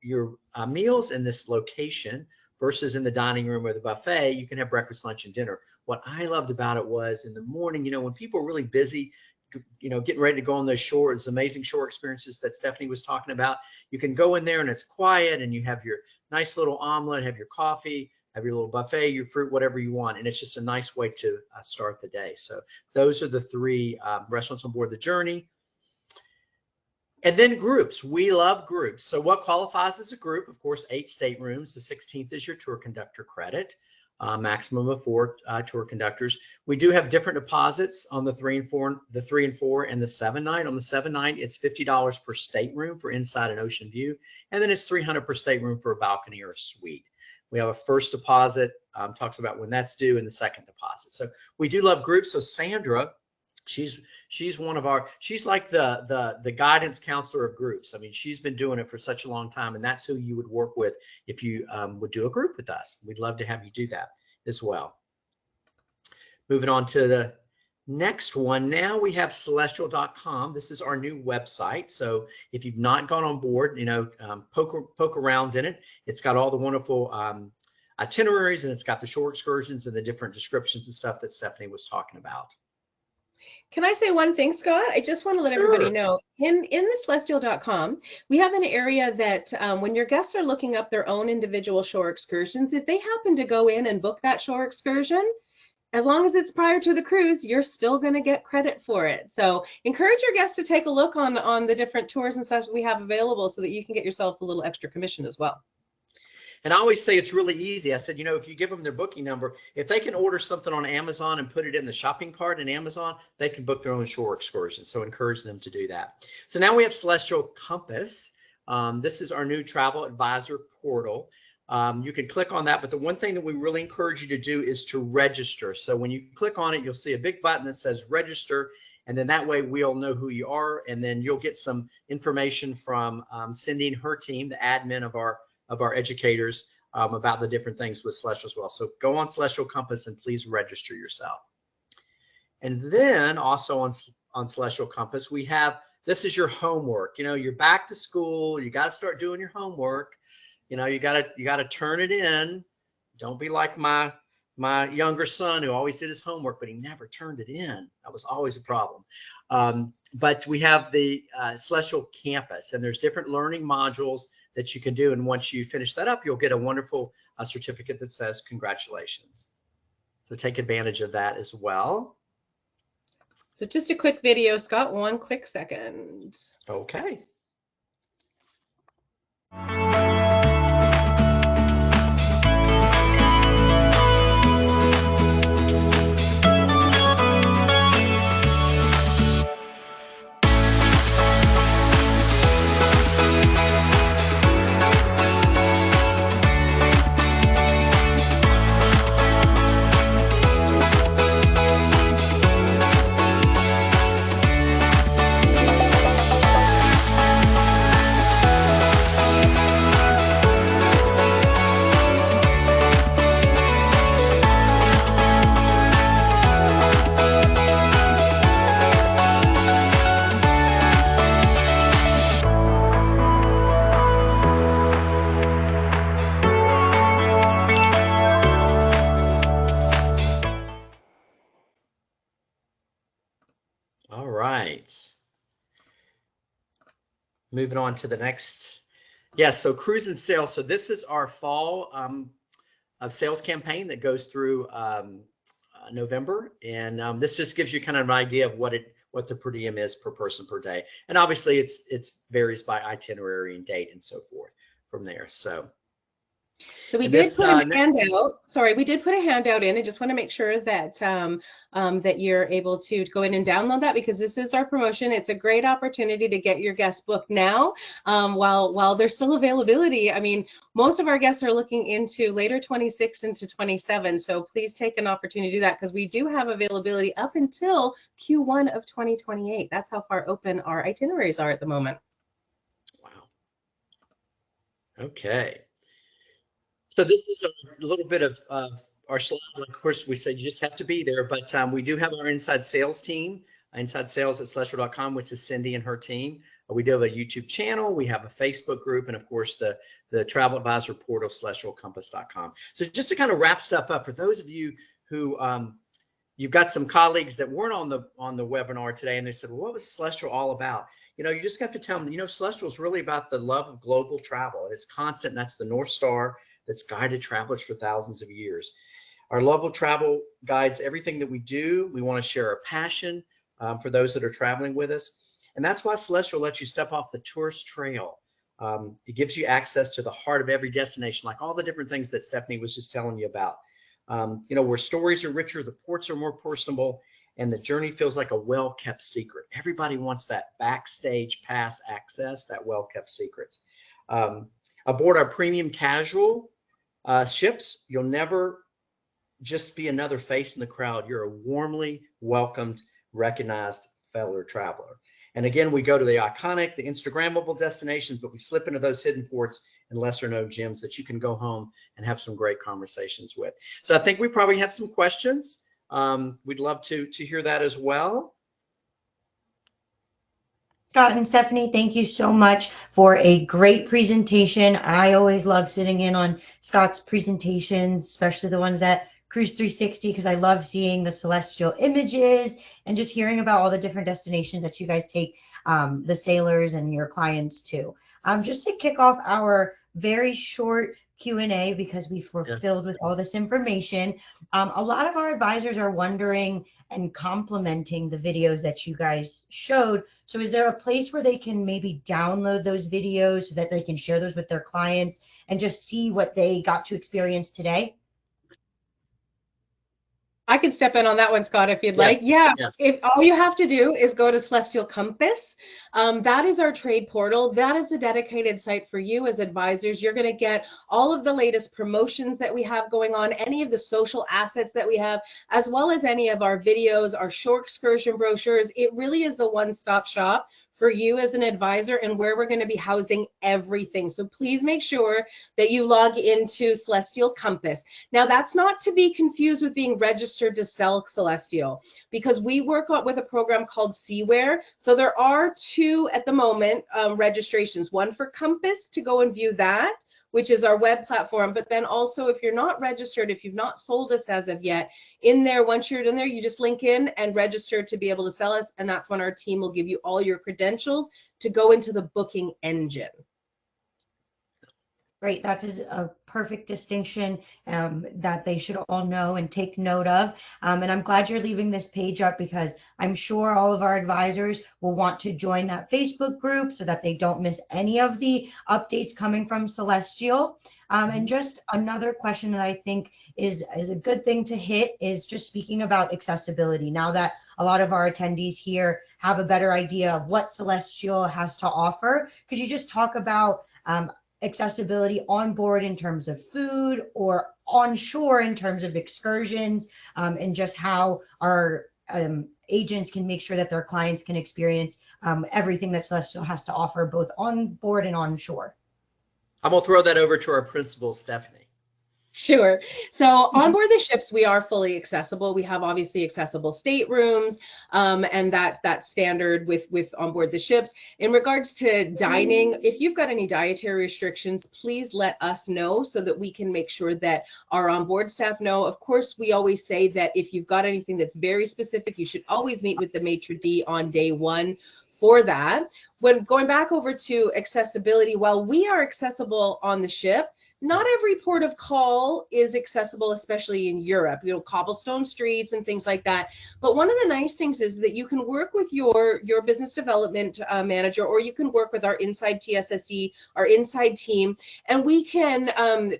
meals in this location versus in the dining room or the buffet. You can have breakfast, lunch, and dinner. What I loved about it was in the morning, when people are really busy, getting ready to go on those shores, amazing shore experiences that Stephanie was talking about, you can go in there and it's quiet and you have your nice little omelet, have your coffee, have your little buffet, your fruit, whatever you want. And it's just a nice way to start the day. So those are the 3 restaurants on board the Journey. And then groups. We love groups. So what qualifies as a group? Of course, 8 staterooms. The 16th is your tour conductor credit, maximum of 4 tour conductors. We do have different deposits on the 3 and 4, the 3 and 4, and the 7 night. On the 7 night, it's $50 per stateroom for inside and ocean view, and then it's $300 per stateroom for a balcony or a suite. We have a first deposit, talks about when that's due, and the second deposit. So we do love groups. So Sandra, she's one of our, she's like the guidance counselor of groups. I mean, she's been doing it for such a long time, and that's who you would work with if you would do a group with us. We'd love to have you do that as well. Moving on to the next one. Now we have Celestyal.com. This is our new website. So if you've not gone on board, poke around in it. It's got all the wonderful itineraries, and it's got the shore excursions and the different descriptions and stuff that Stephanie was talking about. Can I say one thing, Scott? I just want to let everybody know, in the Celestyal.com, we have an area that when your guests are looking up their own individual shore excursions, if they happen to go in and book that shore excursion, as long as it's prior to the cruise, you're still going to get credit for it. So encourage your guests to take a look on the different tours and such that we have available so that you can get yourselves a little extra commission as well. And I always say it's really easy. I said, if you give them their booking number, if they can order something on Amazon and put it in the shopping cart in Amazon, they can book their own shore excursion. So encourage them to do that. So now we have Celestyal Compass. This is our new travel advisor portal. You can click on that, but the one thing that we really encourage you to do is to register. So when you click on it, you'll see a big button that says register, and then that way we'll know who you are, and then you'll get some information from Cindy and her team, the admin of our educators, about the different things with Celestyal as well. So go on Celestyal Compass and please register yourself. And then also on Celestyal Compass, we have this is your homework. You know, you're back to school. You got to start doing your homework. You know, you got to turn it in. Don't be like my younger son who always did his homework, but he never turned it in. That was always a problem. But we have the Celestial Campus, and there's different learning modules that you can do. And once you finish that up, you'll get a wonderful certificate that says congratulations. So take advantage of that as well. So just a quick video, Scott, 1 quick second. Okay. All right. Moving on to the next. Yeah, so cruise and sail. So this is our fall sales campaign that goes through November, and this just gives you kind of an idea of what the per diem is per person per day. And obviously it's varies by itinerary and date and so forth from there. So we did put a handout. Sorry, we did put a handout in. I just want to make sure that that you're able to go in and download that, because this is our promotion. It's a great opportunity to get your guest booked now while there's still availability. I mean, most of our guests are looking into later 26 into 27. So please take an opportunity to do that, because we do have availability up until Q1 of 2028. That's how far open our itineraries are at the moment. Wow. Okay. So this is a little bit of our slide. Of course, we said you just have to be there, but we do have our inside sales team, inside sales at Celestyal.com, which is Cindy and her team. We do have a YouTube channel. We have a Facebook group, and of course, the travel advisor portal, CelestialCompass.com. So just to kind of wrap stuff up, for those of you who you've got some colleagues that weren't on the webinar today, and they said, well, what was Celestial all about? You know, you just got to tell them, you know, Celestial is really about the love of global travel, and it's constant, and that's the North Star that's guided travelers for thousands of years. Our love of travel guides everything that we do. We want to share our passion for those that are traveling with us. And that's why Celestial lets you step off the tourist trail. It gives you access to the heart of every destination, like all the different things that Stephanie was just telling you about. You know, where stories are richer, the ports are more personable, and the journey feels like a well-kept secret. Everybody wants that backstage pass access, that well-kept secrets. Aboard our premium casual ships, you'll never just be another face in the crowd. You're a warmly welcomed, recognized fellow traveler. And again, we go to the iconic, the Instagrammable destinations, but we slip into those hidden ports and lesser known gems that you can go home and have some great conversations with. So I think we probably have some questions. We'd love to hear that as well. Scott and Stephanie, thank you so much for a great presentation. I always love sitting in on Scott's presentations, especially the ones at Cruise 360, because I love seeing the celestial images and just hearing about all the different destinations that you guys take the sailors and your clients to. Just to kick off our very short Q&A, because we were filled with all this information. A lot of our advisors are wondering and complimenting the videos that you guys showed. So is there a place where they can maybe download those videos so that they can share those with their clients and just see what they got to experience today? I can step in on that one, Scott, if you'd like. Yeah, if all you have to do is go to Celestyal Compass. That is our trade portal. That is a dedicated site for you as advisors. You're going to get all of the latest promotions that we have going on, any of the social assets that we have, as well as any of our videos, our short excursion brochures. It really is the one-stop shop for you as an advisor and where we're going to be housing everything. So please make sure that you log into Celestyal Compass. Now, that's not to be confused with being registered to sell Celestyal, because we work with a program called CWare. So there are two at the moment registrations, one for Compass to go and view that, which is our web platform. But then also, if you're not registered, if you've not sold us as of yet, in there, once you're in there, you just link in and register to be able to sell us. And that's when our team will give you all your credentials to go into the booking engine. Great. That is a perfect distinction that they should all know and take note of. And I'm glad you're leaving this page up, because I'm sure all of our advisors will want to join that Facebook group so that they don't miss any of the updates coming from Celestyal. And just another question that I think is a good thing to hit is just speaking about accessibility. Now that a lot of our attendees here have a better idea of what Celestyal has to offer, could you just talk about accessibility on board in terms of food, or onshore in terms of excursions, and just how our agents can make sure that their clients can experience everything that Celestyal has to offer, both on board and onshore? I'm going to throw that over to our principal, Stephanie. Sure. So on board the ships, we are fully accessible. We have obviously accessible staterooms, and that's standard with on board the ships. In regards to dining, if you've got any dietary restrictions, please let us know so that we can make sure that our onboard staff know. Of course, we always say that if you've got anything that's very specific, you should always meet with the maitre d' on day one for that. When going back over to accessibility, while we are accessible on the ship, not every port of call is accessible, especially in Europe, cobblestone streets and things like that. But one of the nice things is that you can work with your business development manager, or you can work with our inside TSSE, our inside team, and we can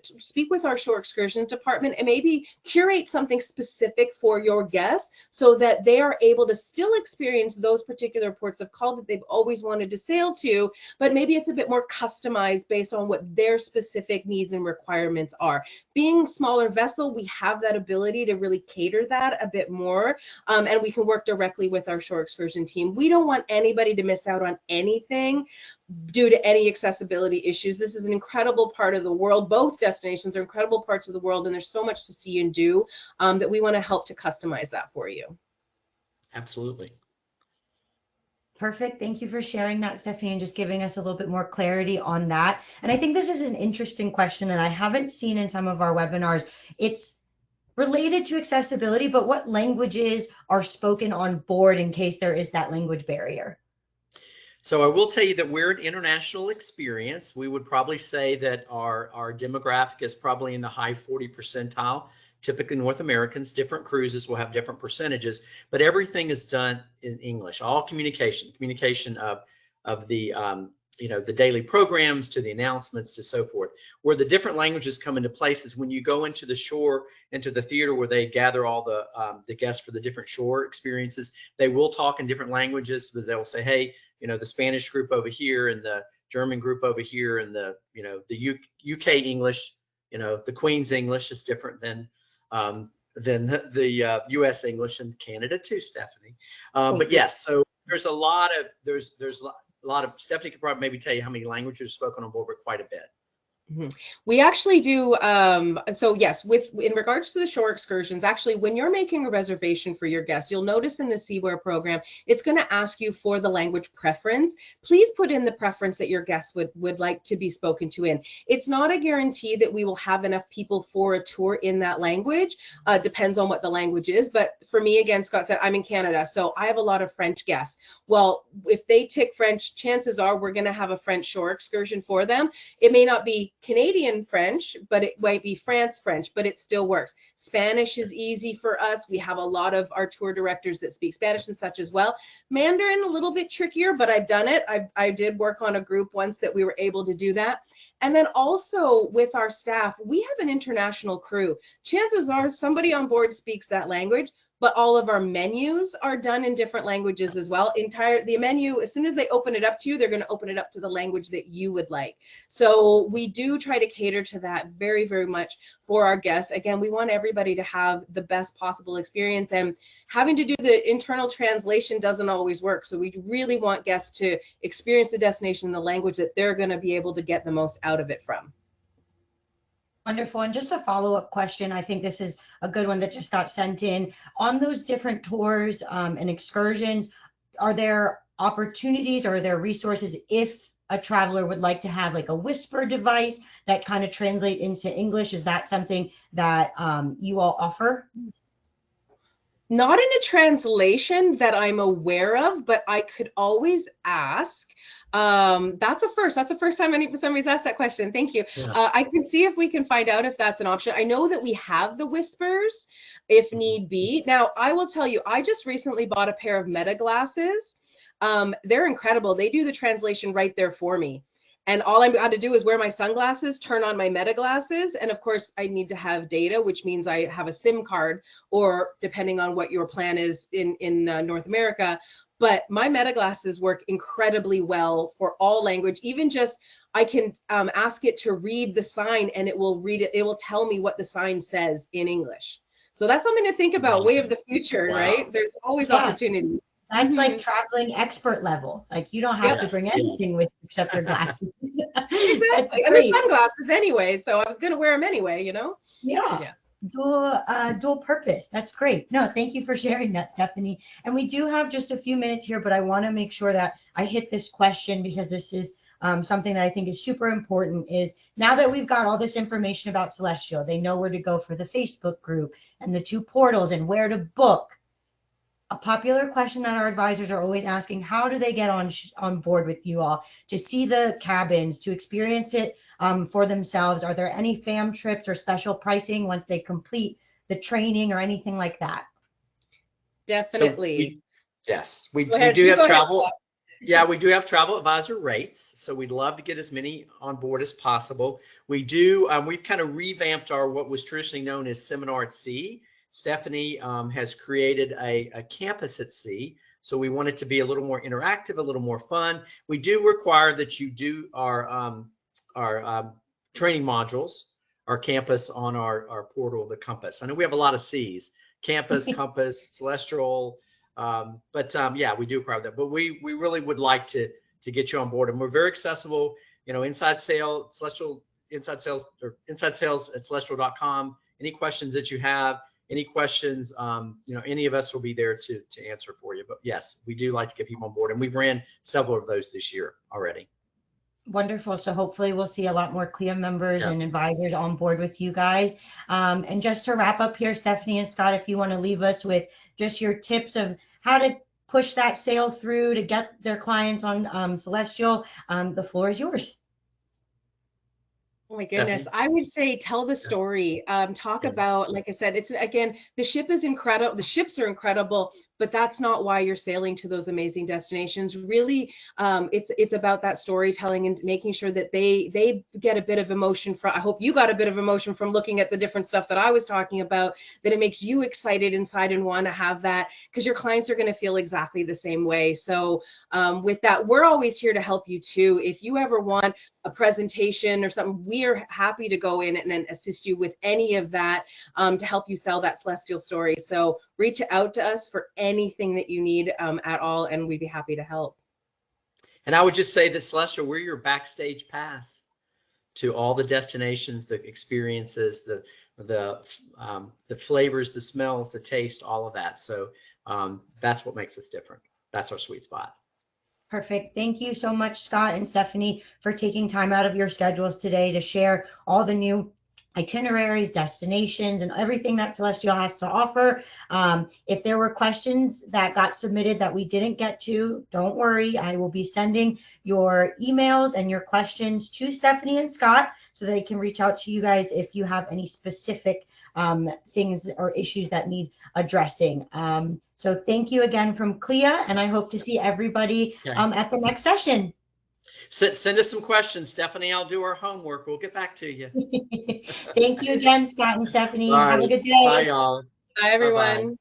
speak with our shore excursions department and maybe curate something specific for your guests so that they are able to still experience those particular ports of call that they've always wanted to sail to, but maybe it's a bit more customized based on what their specific needs and requirements are. Being smaller vessel, we have that ability to really cater that a bit more, and we can work directly with our shore excursion team. We don't want anybody to miss out on anything due to any accessibility issues. This is an incredible part of the world. Both destinations are incredible parts of the world, and there's so much to see and do that we want to help to customize that for you. Absolutely. Perfect. Thank you for sharing that, Stephanie, and just giving us a little bit more clarity on that. And I think this is an interesting question that I haven't seen in some of our webinars. It's related to accessibility, but what languages are spoken on board in case there is that language barrier? So I will tell you that we're an international experience. We would probably say that our demographic is probably in the high 40 percentile. Typically North Americans. Different cruises will have different percentages, but everything is done in English. All communication of the the daily programs to the announcements to so forth. Where the different languages come into place is when you go into the shore, into the theater where they gather all the guests for the different shore experiences. They will talk in different languages, but they'll say, hey, the Spanish group over here and the German group over here, and the UK English, the Queen's English is different than the U.S. English, and Canada too, Stephanie. But yes, so there's a lot of Stephanie could probably maybe tell you how many languages are spoken on board, but quite a bit. We actually do. So yes, in regards to the shore excursions, actually, when you're making a reservation for your guests, you'll notice in the CWare program, it's going to ask you for the language preference. Please put in the preference that your guests would like to be spoken to in. It's not a guarantee that we will have enough people for a tour in that language. Depends on what the language is. But for me, again, Scott said, I'm in Canada, so I have a lot of French guests. Well, if they tick French, chances are we're going to have a French shore excursion for them. It may not be Canadian French, but it might be France French, but it still works. Spanish is easy for us. We have a lot of our tour directors that speak Spanish and such as well. Mandarin, a little bit trickier, but I've done it. I did work on a group once that we were able to do that. And then also with our staff, we have an international crew. Chances are somebody on board speaks that language, but all of our menus are done in different languages as well. The menu, as soon as they open it up to you, they're going to open it up to the language that you would like. So we do try to cater to that very, very much for our guests. Again, we want everybody to have the best possible experience, and having to do the internal translation doesn't always work. So we really want guests to experience the destination in the language that they're going to be able to get the most out of it from. Wonderful. And just a follow-up question, I think this is a good one that just got sent in. On those different tours and excursions, are there opportunities or are there resources if a traveler would like to have like a whisper device that kind of translate into English? Is that something that you all offer? Not in a translation that I'm aware of, but I could always ask. That's a first. That's the first time somebody's asked that question. Thank you. Yeah. I can see if we can find out if that's an option. I know that we have the whispers if need be. Now, I will tell you, I just recently bought a pair of Meta glasses. They're incredible. They do the translation right there for me. And all I'm got to do is wear my sunglasses, turn on my Meta glasses, and of course I need to have data, which means I have a SIM card, or depending on what your plan is in North America. But my Meta glasses work incredibly well for all language. Even just I can ask it to read the sign, and it will read it. It will tell me what the sign says in English. So that's something to think about. Way of the future, Wow. right? There's always Yeah. opportunities. That's like traveling expert level. Like you don't have to bring anything with you except your glasses. Exactly. And they're sunglasses anyway, so I was going to wear them anyway, you know? Yeah. Dual purpose. That's great. No, thank you for sharing that, Stephanie. And we do have just a few minutes here, but I want to make sure that I hit this question because this is something that I think is super important. Is now that we've got all this information about Celestyal, they know where to go for the Facebook group and the 2 portals and where to book. A popular question that our advisors are always asking: how do they get on board with you all to see the cabins, to experience it for themselves? Are there any fam trips or special pricing once they complete the training or anything like that? Definitely. Yes, we do have travel. Yeah, we do have travel advisor rates. So we'd love to get as many on board as possible. We do. We've kind of revamped our what was traditionally known as Seminar at Sea. Stephanie has created a campus at sea. So we want it to be a little more interactive, a little more fun. We do require that you do our training modules, our campus on our portal, the Compass. I know we have a lot of C's: campus, compass, celestial. Yeah, we do require that. But we really would like to get you on board, and we're very accessible. You know, inside sales at celestial.com. Any questions that you have, any questions, you know, any of us will be there to answer for you. But yes, we do like to get people on board, and we've ran several of those this year already. Wonderful. So hopefully we'll see a lot more CLIA members and advisors on board with you guys. And just to wrap up here, Stephanie and Scott, if you want to leave us with just your tips of how to push that sale through to get their clients on Celestyal, the floor is yours. Oh my goodness. I would say tell the story. Talk about, like I said, it's again, the ship is incredible. The ships are incredible, but that's not why you're sailing to those amazing destinations. Really, it's about that storytelling and making sure that they get a bit of emotion from, I hope you got a bit of emotion from looking at the different stuff that I was talking about, that it makes you excited inside and want to have that, because your clients are going to feel exactly the same way. So with that, we're always here to help you too. If you ever want a presentation or something, we are happy to go in and assist you with any of that to help you sell that Celestyal story. So reach out to us for anything that you need at all, and we'd be happy to help. And I would just say that Celestyal, we're your backstage pass to all the destinations, the experiences, the flavors, the smells, the taste, all of that. So that's what makes us different. That's our sweet spot. Perfect. Thank you so much, Scott and Stephanie, for taking time out of your schedules today to share all the new itineraries, destinations, and everything that Celestyal has to offer. If there were questions that got submitted that we didn't get to, don't worry. I will be sending your emails and your questions to Stephanie and Scott so they can reach out to you guys if you have any specific things or issues that need addressing. So thank you again from CLIA, and I hope to see everybody at the next session. Send us some questions, Stephanie. I'll do our homework. We'll get back to you. Thank you again, Scott and Stephanie. Bye. Have a good day. Bye, y'all. Bye, everyone. Bye-bye.